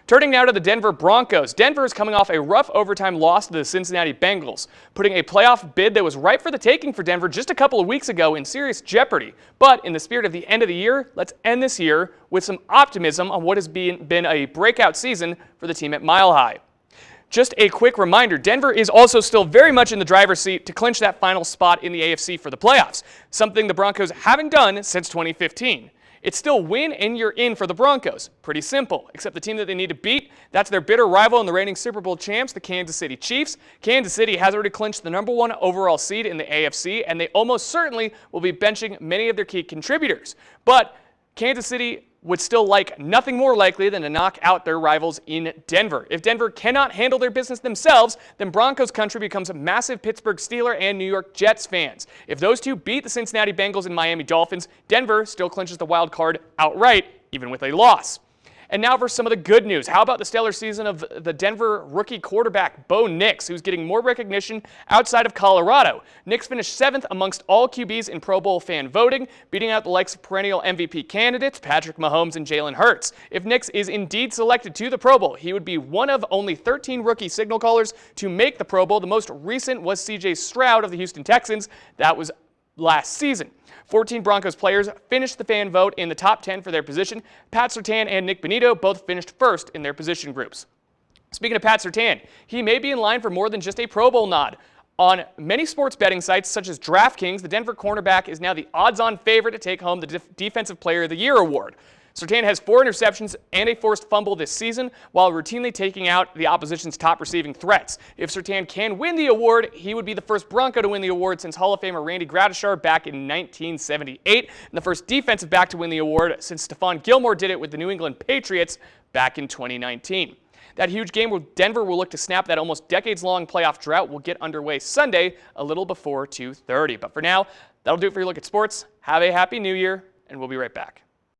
Turning now to the Denver Broncos. Denver is coming off a rough overtime loss to the Cincinnati Bengals, putting a playoff bid that was ripe for the taking for Denver just a couple of weeks ago in serious jeopardy. But in the spirit of the end of the year, let's end this year with some optimism on what has been a breakout season for the team at Mile High. Just a quick reminder, Denver is also still very much in the driver's seat to clinch that final spot in the AFC for the playoffs, something the Broncos haven't done since 2015. It's still win and you're in for the Broncos. Pretty simple, except the team that they need to beat, that's their bitter rival and the reigning Super Bowl champs, the Kansas City Chiefs. Kansas City has already clinched the #1 overall seed in the AFC, and they almost certainly will be benching many of their key contributors. But Kansas City would still like nothing more likely than to knock out their rivals in Denver. If Denver cannot handle their business themselves, then Broncos country becomes massive Pittsburgh Steelers and New York Jets fans. If those two beat the Cincinnati Bengals and Miami Dolphins, Denver still clinches the wild card outright, even with a loss. And now for some of the good news. How about the stellar season of the Denver rookie quarterback, Bo Nix, who's getting more recognition outside of Colorado. Nix finished 7th amongst all QBs in Pro Bowl fan voting, beating out the likes of perennial MVP candidates Patrick Mahomes and Jalen Hurts. If Nix is indeed selected to the Pro Bowl, he would be one of only 13 rookie signal callers to make the Pro Bowl. The most recent was C.J. Stroud of the Houston Texans. That was last season. 14 Broncos players finished the fan vote in the top 10 for their position. Pat Surtain and Nick Bonito both finished first in their position groups. Speaking of Pat Surtain, he may be in line for more than just a Pro Bowl nod. On many sports betting sites such as DraftKings, the Denver cornerback is now the odds-on favorite to take home the Defensive Player of the Year award. Surtain has 4 interceptions and a forced fumble this season, while routinely taking out the opposition's top receiving threats. If Surtain can win the award, he would be the first Bronco to win the award since Hall of Famer Randy Gradishar back in 1978, and the first defensive back to win the award since Stephon Gilmore did it with the New England Patriots back in 2019. That huge game where Denver will look to snap that almost decades-long playoff drought will get underway Sunday, a little before 2:30. But for now, that'll do it for your look at sports. Have a happy new year, and we'll be right back.